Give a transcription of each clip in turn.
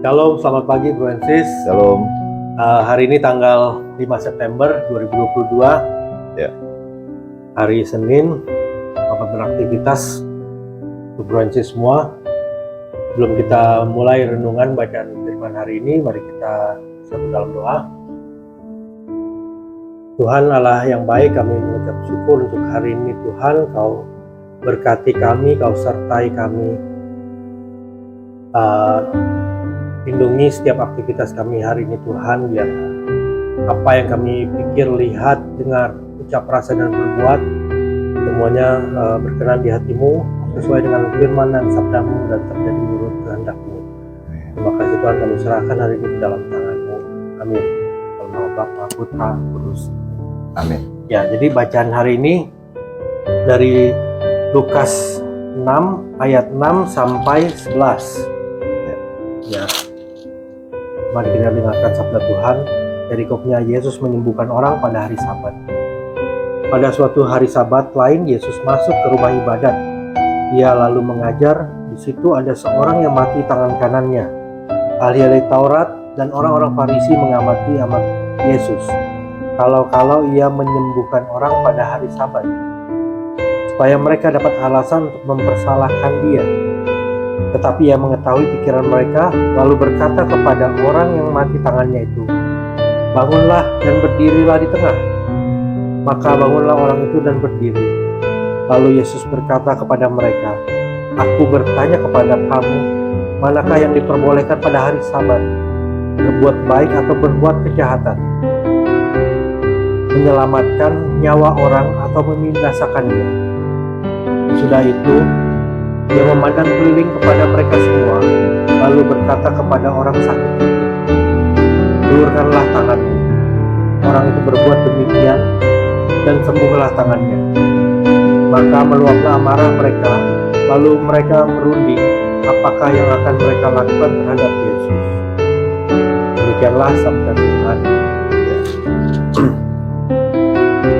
Shalom, selamat pagi Bro and Sis. Shalom. Hari ini tanggal 5 September 2022. Ya. Hari Senin, selamat beraktivitas untuk Bro and Sis semua. Sebelum kita mulai renungan bacaan firman hari ini, mari kita satu dalam doa. Tuhan Allah yang baik, kami mengucap syukur untuk hari ini Tuhan. Kau berkati kami, Kau sertai kami. Lindungi setiap aktivitas kami hari ini Tuhan, biar apa yang kami pikir, lihat, dengar, ucap, rasa, dan berbuat semuanya berkenan di hati-Mu, sesuai dengan firman dan sabda-Mu, dan terjadi menurut kehendak-Mu. Terima kasih Tuhan, kami serahkan hari ini ke dalam tangan-Mu. Amin. Dalam nama Bapa, Putra, Kudus. Amin. Ya, jadi bacaan hari ini dari Lukas 6 ayat 6 sampai 11. Ya. Mari kita dengarkan sabda Tuhan. Perikopnya, Yesus menyembuhkan orang pada hari Sabat. Pada suatu hari Sabat lain, Yesus masuk ke rumah ibadat. Ia lalu mengajar. Di situ ada seorang yang mati tangan kanannya. Ahli-ahli Taurat dan orang-orang Farisi mengamati amat Yesus, kalau ia menyembuhkan orang pada hari Sabat, supaya mereka dapat alasan untuk mempersalahkan Dia. Tetapi Ia mengetahui pikiran mereka, lalu berkata kepada orang yang mati tangannya itu, "Bangunlah dan berdirilah di tengah." Maka bangunlah orang itu dan berdiri. Lalu Yesus berkata kepada mereka, "Aku bertanya kepada kamu, manakah yang diperbolehkan pada hari Sabat, berbuat baik atau berbuat kejahatan, menyelamatkan nyawa orang atau membinasakannya?" Sudah itu, Dia memandang keliling kepada mereka semua, lalu berkata kepada orang sakit itu, "Ulurkanlah tanganmu." Orang itu berbuat demikian, dan sembuhlah tangannya. Maka meluaplah amarah mereka, lalu mereka merunding apakah yang akan mereka lakukan terhadap Yesus. Demikianlah sabda Tuhan.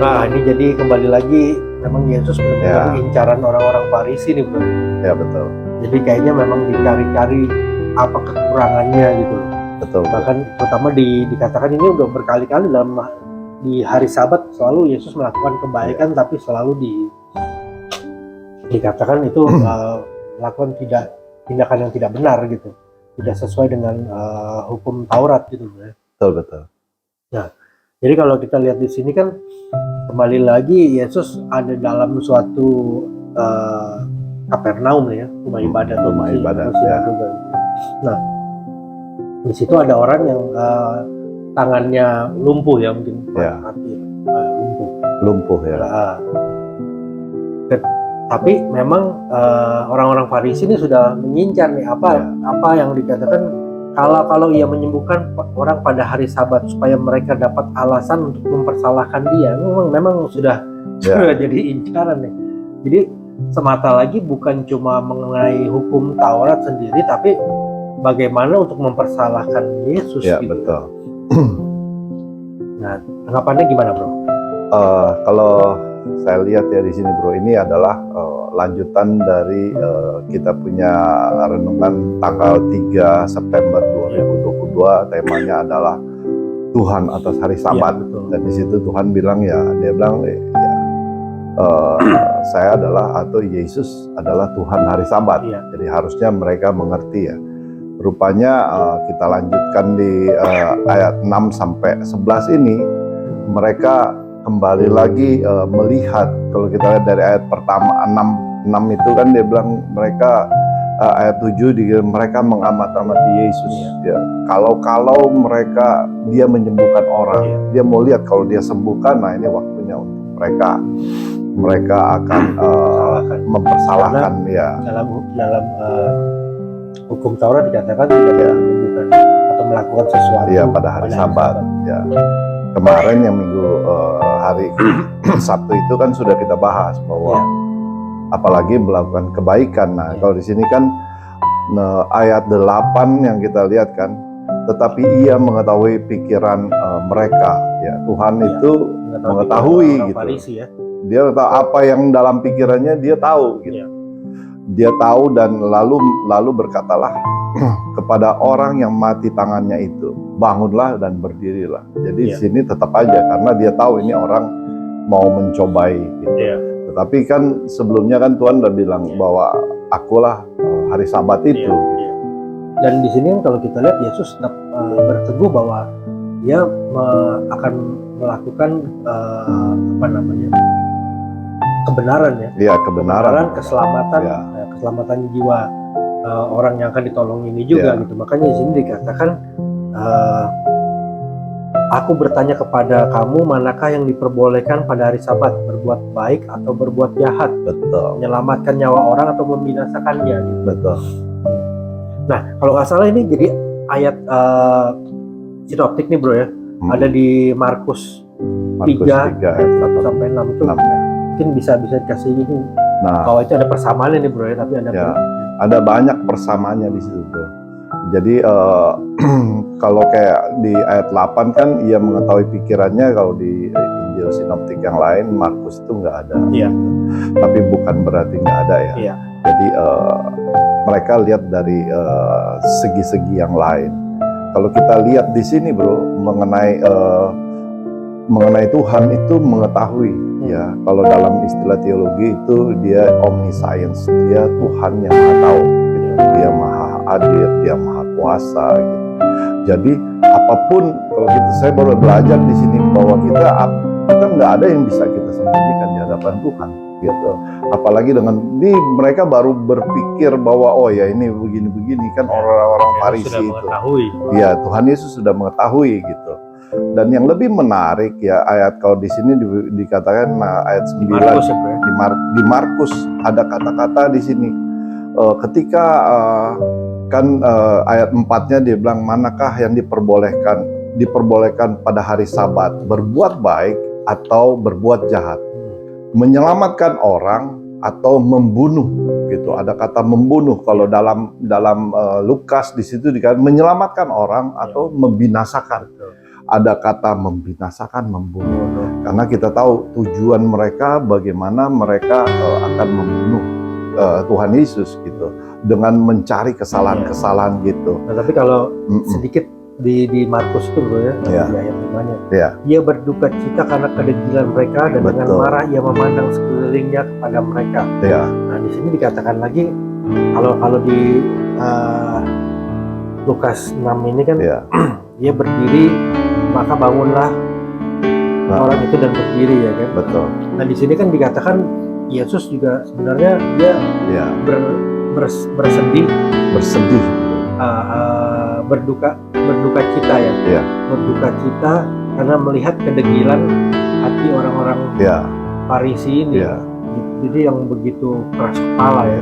Nah, ini jadi kembali lagi, memang Yesus benar-benar incaran orang-orang Farisi nih, Bro. Ya, betul. Jadi kayaknya memang dicari-cari apa kekurangannya gitu. Betul. Bahkan terutama dikatakan ini udah berkali-kali dalam di hari Sabat selalu Yesus melakukan kebaikan, tapi selalu dikatakan itu melakukan tindakan yang tidak benar gitu, tidak sesuai dengan hukum Taurat gitu ya. Betul. Nah, jadi kalau kita lihat di sini kan kembali lagi Yesus ada dalam suatu Kapernaum ya, rumah ibadat. Ya. Nah, di situ ada orang yang tangannya lumpuh ya, mungkin mati, lumpuh ya. Tapi memang orang-orang Farisi ini sudah mengincar nih apa yang dikatakan kalau ia menyembuhkan orang pada hari Sabat supaya mereka dapat alasan untuk mempersalahkan Dia. Memang sudah jadi incaran nih. Jadi semata lagi bukan cuma mengenai hukum Taurat sendiri, tapi bagaimana untuk mempersalahkan Yesus. Ya, gitu. betul. Nah, tanggapannya gimana, Bro? Kalau saya lihat ya di sini, Bro, ini adalah lanjutan dari kita punya renungan tanggal 3 September 2022. Temanya adalah Tuhan atas hari Sabat. Ya, dan di situ Tuhan bilang dia bilang saya adalah, atau Yesus adalah Tuhan hari Sabat. Jadi harusnya mereka mengerti ya. Rupanya kita lanjutkan di ayat 6 sampai 11 ini, mereka kembali lagi melihat. Kalau kita lihat dari ayat pertama 6 itu kan dia bilang mereka ayat 7 mereka mengamati Yesus ya. Kalau mereka dia menyembuhkan orang, dia mau lihat kalau dia sembuhkan, nah ini waktunya untuk mereka akan mempersalahkan ya. Dalam hukum Taurat dikatakan tidak menyembuhkan atau melakukan sesuatu pada hari Sabat. Ya. Kemarin yang minggu hari Sabtu itu kan sudah kita bahas bahwa apalagi melakukan kebaikan. Nah, kalau di sini kan ayat 8 yang kita lihat kan, tetapi Ia mengetahui pikiran mereka. Ya, Tuhan itu mengetahui gitu. Farisi, ya. Dia tahu apa yang dalam pikirannya, dia tahu gitu. Dia tahu, dan lalu berkatalah kepada orang yang mati tangannya itu, bangunlah dan berdirilah. Jadi di sini tetap aja, karena dia tahu ini orang mau mencobai gitu. Tetapi kan sebelumnya kan Tuhan udah bilang bahwa akulah hari Sabat itu. Dan di sini kan kalau kita lihat Yesus tetap berteguh bahwa dia akan melakukan kebenaran ya. Iya, kebenaran, keselamatan, keselamatan jiwa orang yang akan ditolong ini juga gitu. Makanya di sini dikatakan aku bertanya kepada kamu, manakah yang diperbolehkan pada hari Sabat, berbuat baik atau berbuat jahat? Betul. Menyelamatkan nyawa orang atau membinasakannya? Gitu. Betul. Nah, kalau nggak salah ini jadi ayat sinoptik nih bro ya, ada di Markus 3 ayat 1 sampai 6 itu. Mungkin bisa dikasih ini. Nah, kalau itu ada persamaannya nih bro ya, tapi ada banyak persamaannya di situ bro. Jadi kalau kayak di ayat 8 kan ia mengetahui pikirannya, kalau di Injil sinoptik yang lain Markus itu nggak ada. Tapi bukan berarti nggak ada ya. Jadi mereka lihat dari segi-segi yang lain. Kalau kita lihat di sini bro, mengenai Tuhan itu mengetahui ya. Kalau dalam istilah teologi itu dia omniscience, dia Tuhan yang maha tahu gitu. Dia maha adil, dia maha kuasa gitu. Jadi apapun, kalau saya baru belajar di sini bahwa kita nggak ada yang bisa kita sembunyikan di hadapan Tuhan gitu. Apalagi dengan mereka baru berpikir bahwa oh ya ini begini-begini kan, orang-orang Farisi itu. Ya, Tuhan Yesus sudah mengetahui gitu. Dan yang lebih menarik ya ayat, kalau di sini dikatakan ayat 9 di Markus ada kata-kata di sini ketika ayat 4-nya dia bilang, manakah yang diperbolehkan pada hari Sabat, berbuat baik atau berbuat jahat, menyelamatkan orang atau membunuh gitu. Ada kata membunuh kalau dalam Lukas di situ dikatakan menyelamatkan orang atau membinasakan. Ada kata membinasakan, membunuh. Karena kita tahu tujuan mereka, bagaimana mereka akan membunuh Tuhan Yesus gitu, dengan mencari kesalahan-kesalahan gitu. Nah, tapi kalau sedikit di Markus itu bro ya, di ayat 5-nya, ia berduka cita karena kedegilan mereka, dan dengan marah ia memandang sekelilingnya kepada mereka. Nah, di sini dikatakan lagi, kalau di Lukas 6 ini kan, ia berdiri, maka bangunlah orang itu dan berdiri ya kan. Betul. Nah, di sini kan dikatakan Yesus juga sebenarnya dia bersedih, berduka cita ya. Berduka cita karena melihat kedegilan hati orang-orang Farisi ini. Jadi yang begitu keras kepala ya.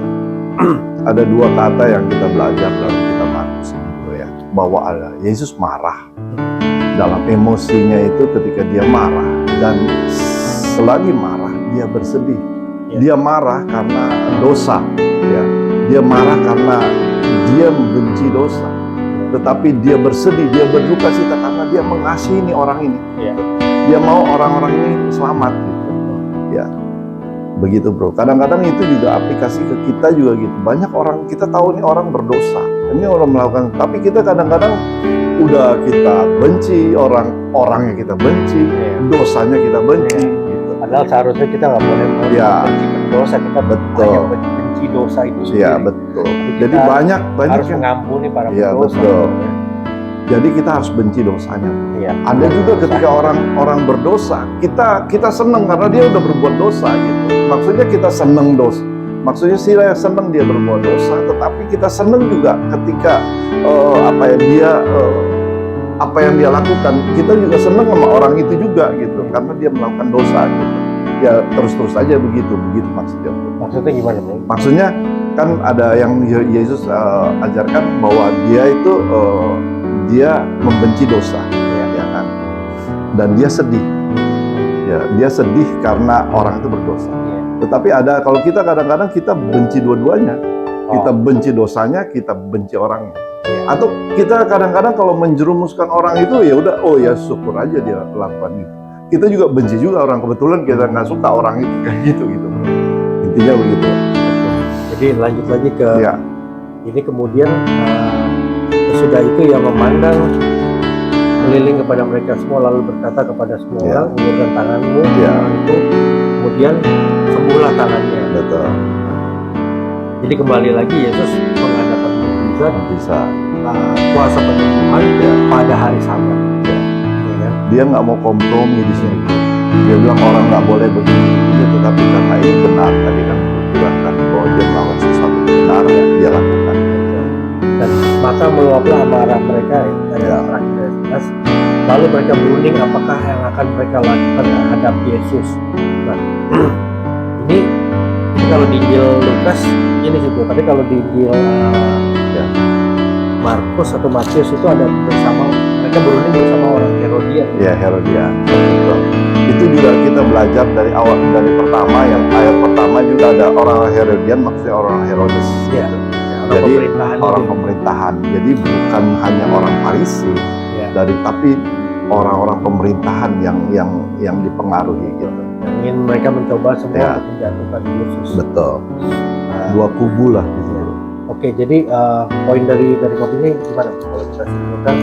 Ada dua kata yang kita belajar dalam kitab Markus itu ya, bahwa ada Yesus marah. Dalam emosinya itu ketika dia marah, dan selagi marah dia bersedih. Dia marah karena dosa ya. Dia marah karena dia membenci dosa. Tetapi dia bersedih, dia berduka cita karena dia mengasihi ini orang ini. Dia mau orang-orang ini selamat gitu. Ya. Begitu bro. Kadang-kadang itu juga aplikasi ke kita juga gitu. Banyak orang, kita tahu nih orang berdosa, ini orang melakukan, tapi kita kadang-kadang udah kita benci orangnya, kita benci dosanya, kita benci gitu. Padahal seharusnya kita nggak boleh benci dosa, kita hanya benci dosa itu sendiri. Iya betul. Jadi banyak harus mengampuni para pendosa. Betul. Jadi kita harus benci dosanya. Ada juga ketika orang berdosa, kita senang karena dia udah berbuat dosa gitu. Maksudnya kita senang dosa. Maksudnya saya senang dia berbuat dosa, tetapi kita senang juga ketika apa yang dia lakukan. Kita juga senang sama orang itu juga gitu, karena dia melakukan dosa gitu. Ya terus aja begitu maksudnya. Maksudnya gimana bro? Maksudnya kan ada yang Yesus ajarkan bahwa dia itu dia membenci dosa, ya kan? Dan dia sedih. Ya, dia sedih karena orang itu berdosa. Tetapi ada, kalau kita kadang-kadang kita benci dua-duanya. Kita benci dosanya, kita benci orangnya. Atau kita kadang-kadang kalau menjerumuskan orang itu ya udah, oh ya syukur aja dia lakukan itu. Kita juga benci juga orang, kebetulan kita nggak suka orang itu kayak gitu. Intinya begitu. Jadi lanjut lagi ke ini, kemudian Sesudah itu ia memandang keliling kepada mereka semua, lalu berkata kepada semua orang, ulurkan tanganmu. Orang itu kemudian sembuhlah tangannya. Betul. Jadi kembali lagi Yesus mengadakan mukjizat, Bisa. kuasa penyembuhan pada hari Sabat. Ya kan? Dia nggak mau kompromi di sini. Dia bilang orang nggak boleh begini, tetapi karena ini benar, tadi kan bilang kan bahwa dia melakukan sesuatu benar, dia lakukan. Dan maka meluaplah amarah mereka ayat 11. Lalu mereka berunding apakah yang akan mereka lakukan terhadap Yesus. Nah, ini kalau di Injil Lukas ini sih, tapi kalau di Injil Markus atau Matius itu ada bersama, mereka berunding bersama orang Herodian. Ya, Herodian. Itu juga kita belajar dari awal, dari pertama, yang ayat pertama juga ada orang Herodian, maksudnya orang Herodes. Ya, jadi orang pemerintahan. Jadi bukan hanya orang Farisi, tapi orang-orang pemerintahan yang dipengaruhi gitu. Ingin mereka mencoba semua untuk menjatuhkan Yesus. Betul. Dua kubu lah gitu. Oke, jadi poin dari kopi ini gimana kalau kita simpulkan?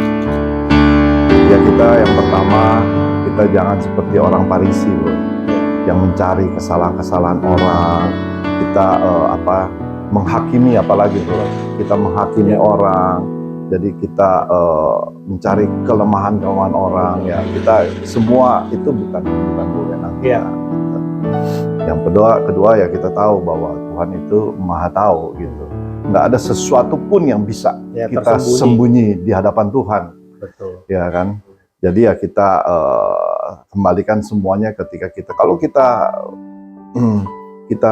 Ya, kita yang pertama, kita jangan seperti orang Farisi, bro, yang mencari kesalahan-kesalahan orang. Kita menghakimi, apalagi bro, kita menghakimi orang. Jadi kita mencari kelemahan-kelemahan orang. Ya, kita semua itu bukan wewenang kita. Yang kedua ya kita tahu bahwa Tuhan itu Maha tahu gitu. Nggak ada sesuatu pun yang bisa kita sembunyi di hadapan Tuhan. Betul. Ya kan? Jadi ya kita kembalikan semuanya ketika kalau kita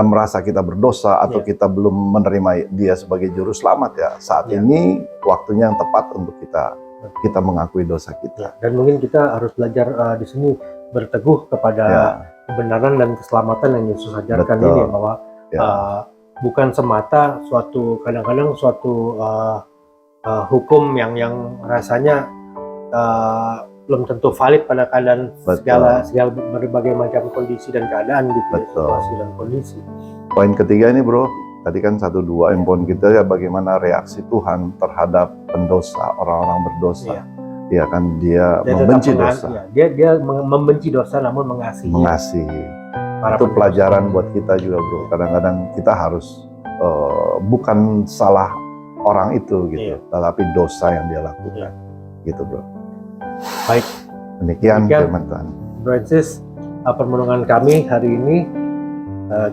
merasa kita berdosa atau kita belum menerima Dia sebagai juru selamat, ya saat ini waktunya yang tepat untuk kita mengakui dosa kita. Dan mungkin kita harus belajar di sini berteguh kepada kebenaran dan keselamatan yang Yesus ajarkan. Betul. Ini bahwa bukan semata kadang-kadang suatu hukum yang rasanya belum tentu valid pada keadaan segala berbagai macam kondisi dan keadaan gitu. Situasi dan kondisi. Poin ketiga ini bro, tadi kan 1-2 poin kita ya, bagaimana reaksi Tuhan terhadap pendosa, orang-orang berdosa. Ya kan, dia membenci dosa. Dia membenci dosa namun mengasihi. Itu pelajaran buat kita juga bro. Kadang-kadang kita harus bukan salah orang itu gitu, tetapi dosa yang dia lakukan. Gitu bro. Baik, demikian firman Tuhan. Bro and sis, permenungan kami hari ini,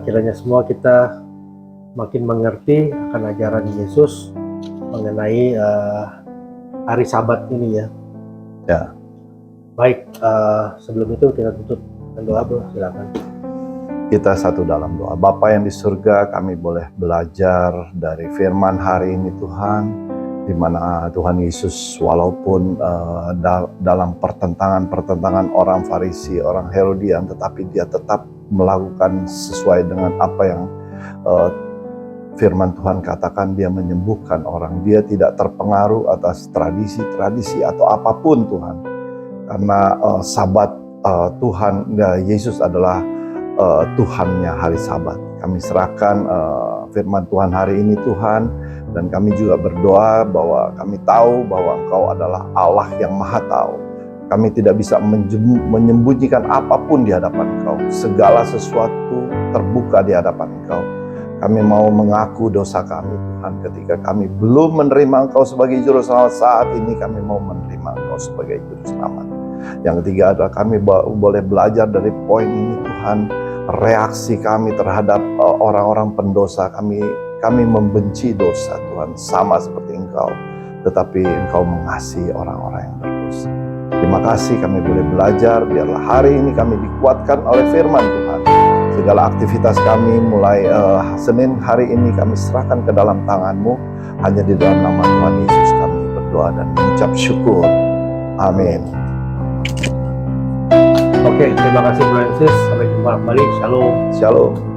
kiranya semua kita makin mengerti akan ajaran Yesus mengenai hari Sabat ini ya. Baik, sebelum itu kita tutup dengan doa bro, silakan. Kita satu dalam doa. Bapa yang di surga, kami boleh belajar dari firman hari ini Tuhan, di mana Tuhan Yesus walaupun dalam pertentangan orang Farisi, orang Herodian, tetapi dia tetap melakukan sesuai dengan apa yang firman Tuhan katakan. Dia menyembuhkan orang. Dia tidak terpengaruh atas tradisi-tradisi atau apapun Tuhan. Karena Sabat Tuhan, Yesus adalah Tuhannya hari Sabat. Kami serahkan firman Tuhan hari ini Tuhan. Dan kami juga berdoa bahwa kami tahu bahwa Engkau adalah Allah yang Maha Tahu. Kami tidak bisa menyembunyikan apapun di hadapan Engkau. Segala sesuatu terbuka di hadapan Engkau. Kami mau mengaku dosa kami Tuhan, ketika kami belum menerima Engkau sebagai juru selamat. Saat ini kami mau menerima Engkau sebagai juru selamat. Yang ketiga adalah kami boleh belajar dari poin ini Tuhan. Reaksi kami terhadap orang-orang pendosa, kami membenci dosa Tuhan, sama seperti Engkau, tetapi Engkau mengasihi orang-orang yang berdosa. Terima kasih kami boleh belajar, biarlah hari ini kami dikuatkan oleh firman Tuhan. Segala aktivitas kami mulai Senin hari ini kami serahkan ke dalam tangan-Mu. Hanya di dalam nama Tuhan Yesus kami berdoa dan mengucap syukur. Amin. Oke, terima kasih Bro and Sis. Sampai jumpa kembali. Shalom. Shalom.